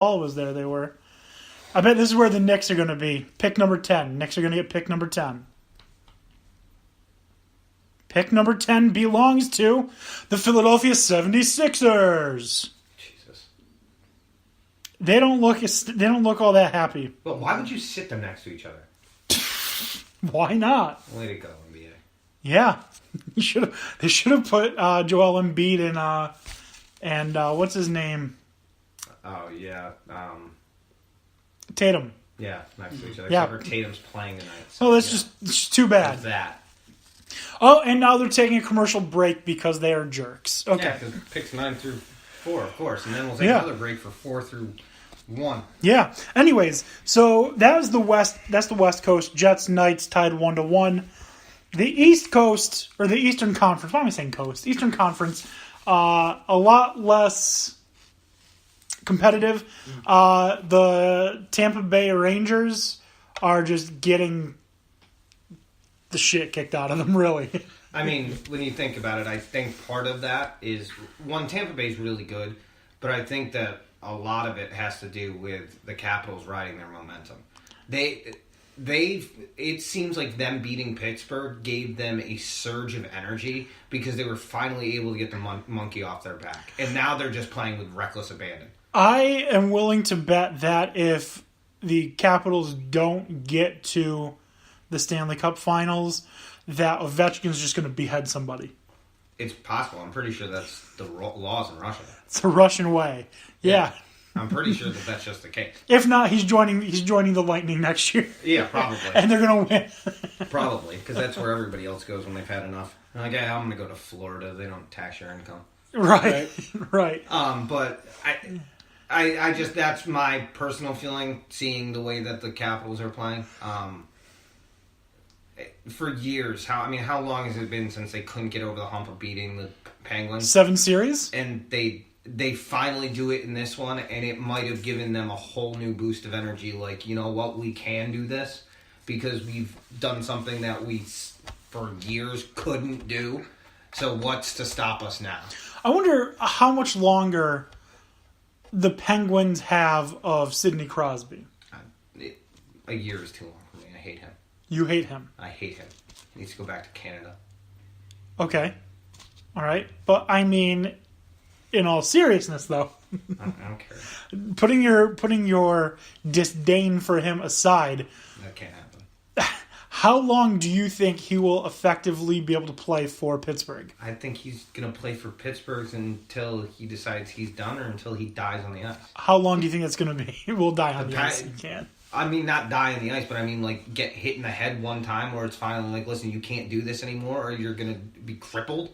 Paul was there, they were. I bet this is where the Knicks are going to be. Pick number 10. Knicks are going to get pick number 10. Pick number 10 belongs to the Philadelphia 76ers. Jesus. They don't look all that happy. But why would you sit them next to each other? Why not? Way to go, NBA. Yeah. They should have put Joel Embiid and what's his name? Oh, yeah. Tatum. Yeah, next to each other. Yeah. Except for Tatum's playing tonight. So, Oh, that's just too bad. There's that. Oh, and now they're taking a commercial break because they are jerks. Okay. Yeah, because picks 9 through 4, of course. And then we'll take another break for 4 through 1. Yeah. Anyways, so that was the West. That's the West Coast. Jets, Knights tied 1-1. The East Coast, or the Eastern Conference. Why am I saying Coast? Eastern Conference, a lot less competitive. The Tampa Bay Rangers are just getting the shit kicked out of them, really. I mean, when you think about it, I think part of that is, one, Tampa Bay's really good, but I think that a lot of it has to do with the Capitals riding their momentum. It seems like them beating Pittsburgh gave them a surge of energy because they were finally able to get the monkey off their back. And now they're just playing with reckless abandon. I am willing to bet that if the Capitals don't get to the Stanley Cup Finals, that Ovechkin's just going to behead somebody. It's possible. I'm pretty sure that's the laws in Russia. It's the Russian way. Yeah. I'm pretty sure that that's just the case. If not, he's joining the Lightning next year. Yeah, probably. And they're going to win. Probably, because that's where everybody else goes when they've had enough. Like, I'm going to go to Florida. They don't tax your income. Right. But I just, that's my personal feeling, seeing the way that the Capitals are playing. For years, how long has it been since they couldn't get over the hump of beating the Penguins? 7 series? And they finally do it in this one, and it might have given them a whole new boost of energy. Like, you know what, we can do this because we've done something that we, for years, couldn't do. So what's to stop us now? I wonder how much longer the Penguins have of Sidney Crosby. A year is too long for me. I hate him. You hate him? I hate him. He needs to go back to Canada. Okay. All right. But, I mean, in all seriousness, though, I don't care. putting your disdain for him aside, That can't happen. how long do you think he will effectively be able to play for Pittsburgh? I think he's going to play for Pittsburgh until he decides he's done or until he dies on the ice. How long do you think it's going to be? He will die on the ice. He can. I mean, not die on the ice, but I mean, like, get hit in the head one time where it's finally like, listen, you can't do this anymore, or you're going to be crippled.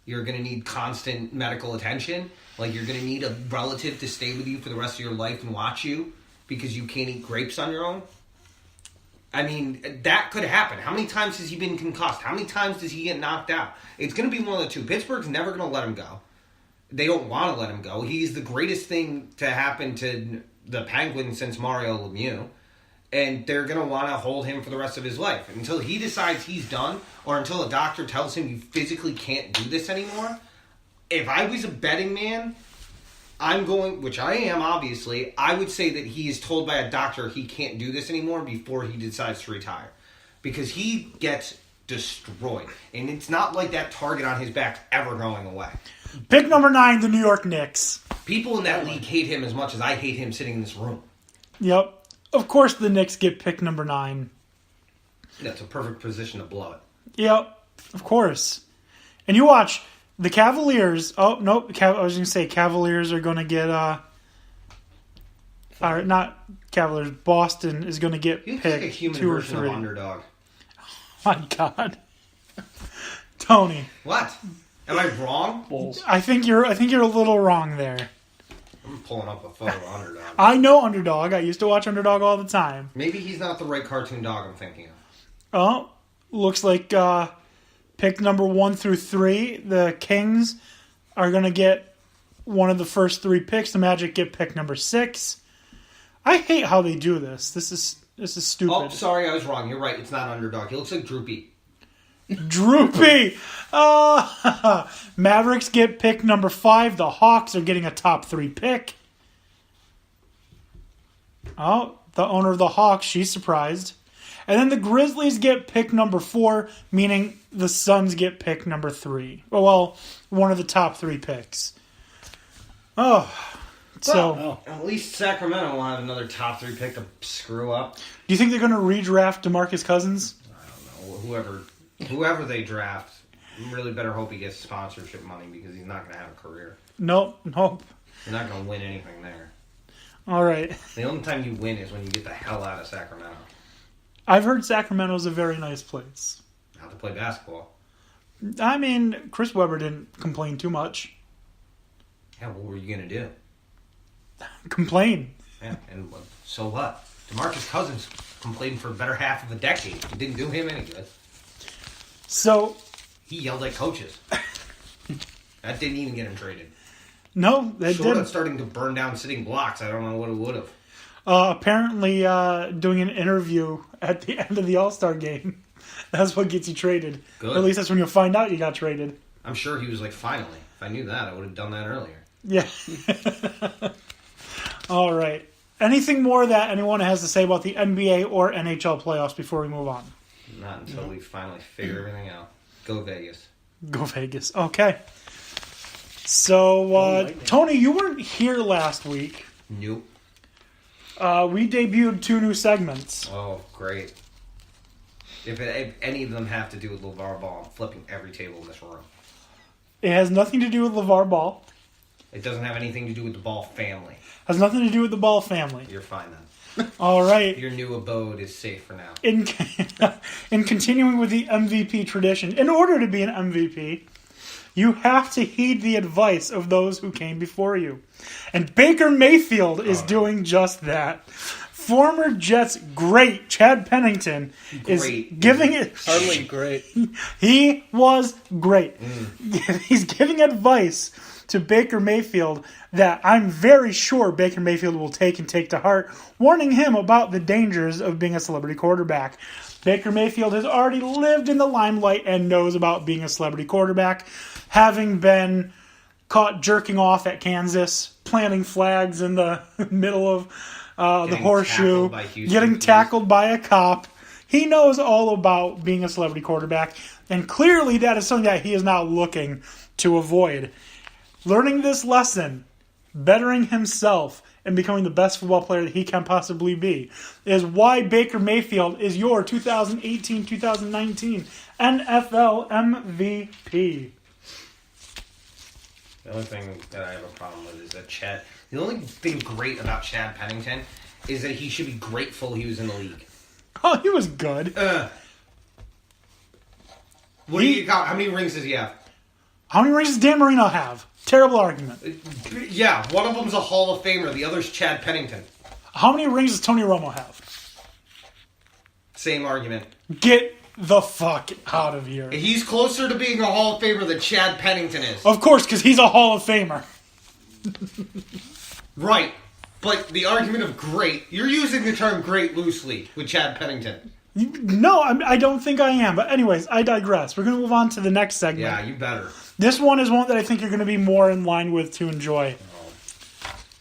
You're going to need constant medical attention. Like, you're going to need a relative to stay with you for the rest of your life and watch you because you can't eat grapes on your own. I mean, that could happen. How many times has he been concussed? How many times does he get knocked out? It's going to be one of the two. Pittsburgh's never going to let him go. They don't want to let him go. He's the greatest thing to happen to the Penguins since Mario Lemieux. And they're going to want to hold him for the rest of his life. Until he decides he's done, or until a doctor tells him you physically can't do this anymore. If I was a betting man, I'm going, which I am obviously, I would say that he is told by a doctor he can't do this anymore before he decides to retire. Because he gets destroyed. And it's not like that target on his back's ever going away. Pick number 9, the New York Knicks. People in that league hate him as much as I hate him sitting in this room. Yep. Of course the Knicks get pick number 9. That's a perfect position to blow it. Yep. Of course. And you watch the Cavaliers. Oh, nope. I was going to say Cavaliers are going to get... or not Cavaliers. Boston is going to get He's picked like a human 2 or version 3. of underdog. My God. Tony. What? Am I wrong? Bulls. I think you're a little wrong there. I'm pulling up a photo of underdog. I know Underdog. I used to watch Underdog all the time. Maybe he's not the right cartoon dog I'm thinking of. Oh, looks like pick number 1 through 3. The Kings are going to get one of the first 3 picks. The Magic get pick number 6. I hate how they do this. This is stupid. Oh, sorry, I was wrong. You're right. It's not underdog. He looks like Droopy. Droopy. Mavericks get pick number 5. The Hawks are getting a top 3 pick. Oh, the owner of the Hawks, she's surprised. And then the Grizzlies get pick number 4, meaning the Suns get pick number 3. Well, one of the top 3 picks. Oh, so At least Sacramento will have another top 3 pick to screw up. do you think they're going to redraft DeMarcus Cousins? I don't know. Whoever they draft, really better hope he gets sponsorship money because he's not going to have a career. Nope. You're not going to win anything there. All right. The only time you win is when you get the hell out of Sacramento. I've heard Sacramento's a very nice place. How to play basketball. I mean, Chris Webber didn't complain too much. Yeah, what were you going to do? Complain. Yeah, and so what? DeMarcus Cousins complained for a better half of a decade. It didn't do him any good. So He yelled at coaches. That didn't even get him traded. no, they Short of didn't. starting to burn down sitting blocks, I don't know what it would have. Apparently, doing an interview at the end of the All-Star game. That's what gets you traded. Good. Or at least that's when you'll find out you got traded. I'm sure he was like, finally. If I knew that, I would have done that earlier. Yeah. All right. Anything more that anyone has to say about the NBA or NHL playoffs before we move on? Not until we finally figure everything out. Go Vegas. Go Vegas. Okay. So, Tony, you weren't here last week. Nope. We debuted 2 new segments. Oh, great. If any of them have to do with LeVar Ball, I'm flipping every table in this room. It has nothing to do with LeVar Ball. It doesn't have anything to do with the Ball family. Has nothing to do with the Ball family. You're fine then. All right. Your new abode is safe for now. In continuing with the MVP tradition, in order to be an MVP, you have to heed the advice of those who came before you. And Baker Mayfield is doing just that. Former Jets great Chad Pennington is giving it... Hardly great. He was great. He's giving advice to Baker Mayfield that I'm very sure Baker Mayfield will take to heart, warning him about the dangers of being a celebrity quarterback. Baker Mayfield has already lived in the limelight and knows about being a celebrity quarterback, having been caught jerking off at Kansas, planting flags in the middle of the horseshoe, getting tackled by a cop. He knows all about being a celebrity quarterback, and clearly that is something that he is now looking to avoid. Learning this lesson, bettering himself, and becoming the best football player that he can possibly be is why Baker Mayfield is your 2018-2019 NFL MVP. The only thing that I have a problem with is that Chad... The only thing great about Chad Pennington is that he should be grateful he was in the league. Oh, he was good. What do you got? How many rings does he have? How many rings does Dan Marino have? Terrible argument. Yeah, one of them's a Hall of Famer. The other's Chad Pennington. How many rings does Tony Romo have? Same argument. Get the fuck out of here. He's closer to being a Hall of Famer than Chad Pennington is. Of course, because he's a Hall of Famer. Right. But the argument of great, you're using the term great loosely with Chad Pennington. No, I don't think I am. But anyways, I digress. We're going to move on to the next segment. Yeah, you better. This one is one that I think you're going to be more in line with to enjoy.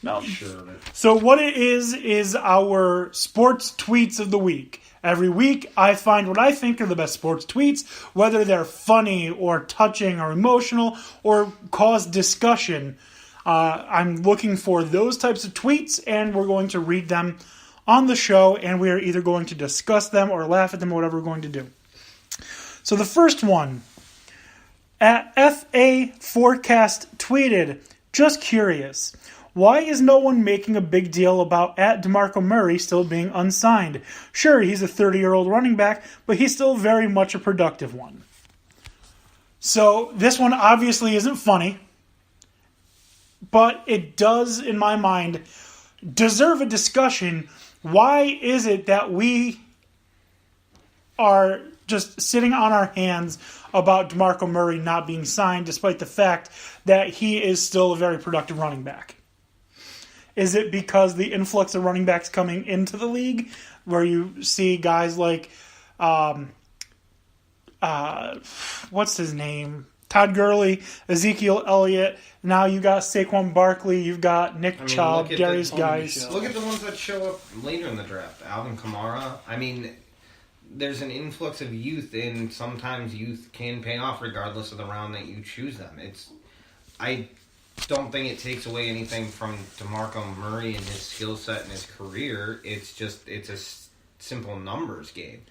No. Sure. So what it is our sports tweets of the week. Every week, I find what I think are the best sports tweets, whether they're funny or touching or emotional or cause discussion. I'm looking for those types of tweets, and we're going to read them on the show, and we are either going to discuss them or laugh at them or whatever we're going to do. So the first one, at FA Forecast tweeted, just curious, why is no one making a big deal about at DeMarco Murray still being unsigned? Sure, he's a 30-year-old running back, but he's still very much a productive one. So this one obviously isn't funny, but it does, in my mind, deserve a discussion. Why is it that we are just sitting on our hands about DeMarco Murray not being signed, despite the fact that he is still a very productive running back? Is it because the influx of running backs coming into the league, where you see guys like, what's his name? Todd Gurley, Ezekiel Elliott. Now you got Saquon Barkley. You've got Nick Chubb, Darius Guice. Look at the ones that show up later in the draft. Alvin Kamara. I mean, there's an influx of youth, and sometimes youth can pay off regardless of the round that you choose them. I don't think it takes away anything from DeMarco Murray and his skill set and his career. It's a simple numbers game.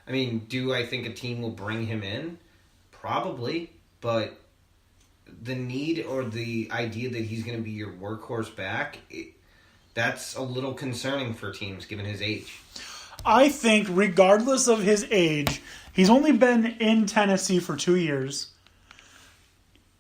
I mean, do I think a team will bring him in? Probably, but the need or the idea that he's going to be your workhorse back, that's a little concerning for teams given his age. I think regardless of his age, he's only been in Tennessee for 2 years.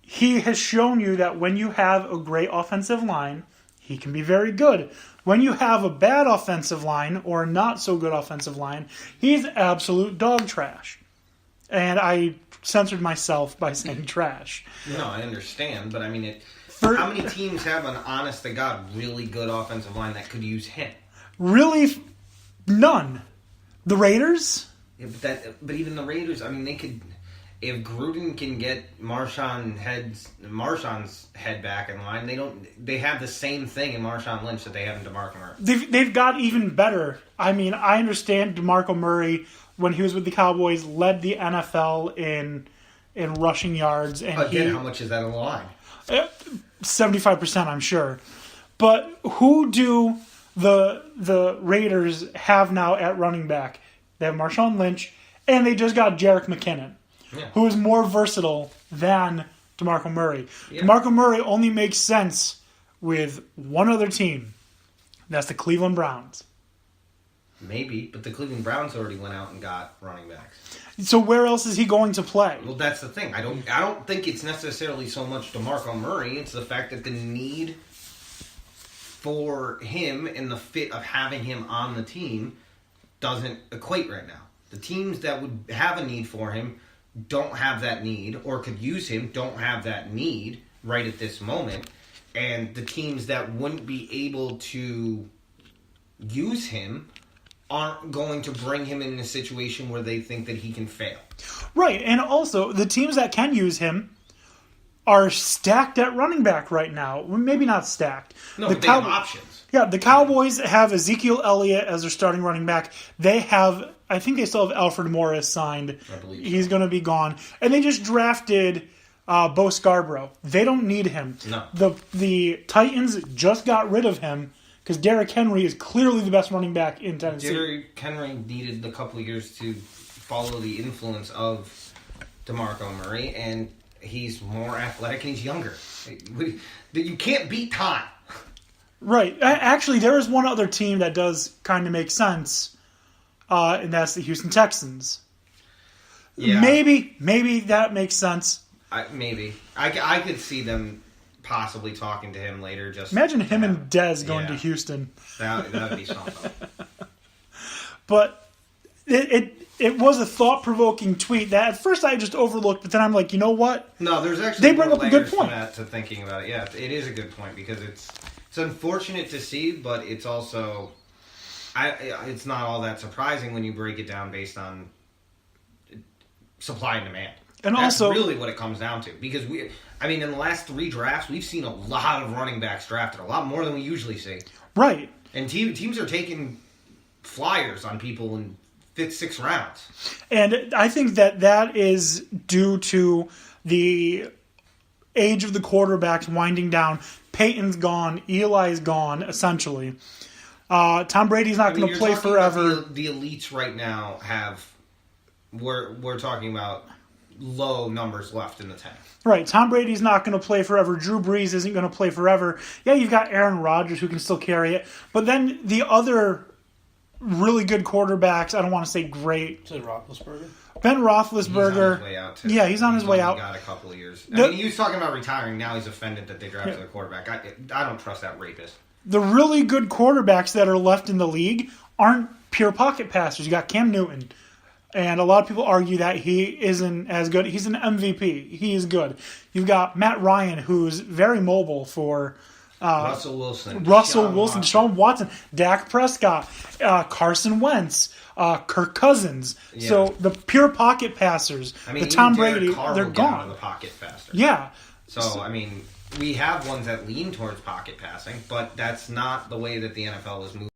He has shown you that when you have a great offensive line, he can be very good. When you have a bad offensive line or a not so good offensive line, he's absolute dog trash. And I censored myself by saying trash. No, I understand, but I mean, how many teams have an honest-to-God really good offensive line that could use him? Really, none. The Raiders? Yeah, but even the Raiders, I mean, they could... If Gruden can get Marshawn's head back in line, they have the same thing in Marshawn Lynch that they have in DeMarco Murray. They've got even better. I mean, I understand DeMarco Murray, when he was with the Cowboys, led the NFL in rushing yards. And again, how much is that on the line? 75%, I'm sure. But who do the Raiders have now at running back? They have Marshawn Lynch, and they just got Jerick McKinnon. Yeah. Who is more versatile than DeMarco Murray. Yeah. DeMarco Murray only makes sense with one other team. That's the Cleveland Browns. Maybe, but the Cleveland Browns already went out and got running backs. So where else is he going to play? Well, that's the thing. I don't think it's necessarily so much DeMarco Murray. It's the fact that the need for him and the fit of having him on the team doesn't equate right now. The teams that would have a need for him don't have that need, or could use him, don't have that need right at this moment. And the teams that wouldn't be able to use him aren't going to bring him in a situation where they think that he can fail. Right, and also, the teams that can use him are stacked at running back right now. Maybe not stacked. No, they have options. Yeah, the Cowboys have Ezekiel Elliott as their starting running back. They have, I think they still have Alfred Morris signed. I believe so. He's going to be gone. And they just drafted Bo Scarborough. They don't need him. No. The Titans just got rid of him because Derrick Henry is clearly the best running back in Tennessee. Derrick Henry needed a couple of years to follow the influence of DeMarco Murray, and he's more athletic and he's younger. You can't beat time. Right. Actually, there is one other team that does kind of make sense, and that's the Houston Texans. Yeah. Maybe that makes sense. Maybe. I could see them possibly talking to him later. Just imagine him and Dez going to Houston. That would be something. But it was a thought-provoking tweet that at first I just overlooked, but then I'm like, you know what? No, there's actually they bring up a good point to thinking about it. Yeah, it is a good point because it's unfortunate to see, but it's also it's not all that surprising when you break it down based on supply and demand. And that's also really what it comes down to. Because in the last 3 drafts, we've seen a lot of running backs drafted, a lot more than we usually see. Right. And teams are taking flyers on people in 5th, 6th rounds. And I think that is due to the age of the quarterbacks winding down. Peyton's gone. Eli's gone, essentially. Tom Brady's not going to play forever. The elites right now have... We're talking about low numbers left in the tank. Right. Tom Brady's not going to play forever. Drew Brees isn't going to play forever. Yeah, you've got Aaron Rodgers who can still carry it. But then the other really good quarterbacks, I don't want to say great. Is it Roethlisberger? Ben Roethlisberger. He's on his way out, too. Yeah, he's on his way out. He's got a couple of years. He was talking about retiring. Now he's offended that they drafted a quarterback. I don't trust that rapist. The really good quarterbacks that are left in the league aren't pure pocket passers. You got Cam Newton. And a lot of people argue that he isn't as good. He's an MVP. He is good. You've got Matt Ryan, who's very mobile for... Russell Wilson, Deshaun Watson, Dak Prescott, Carson Wentz. Kirk Cousins. Yeah. So the pure pocket passers, I mean, the Tom even Derek Brady, Carr they're will get out of gone. the pocket faster. Yeah. So, I mean, we have ones that lean towards pocket passing, but that's not the way that the NFL is moving.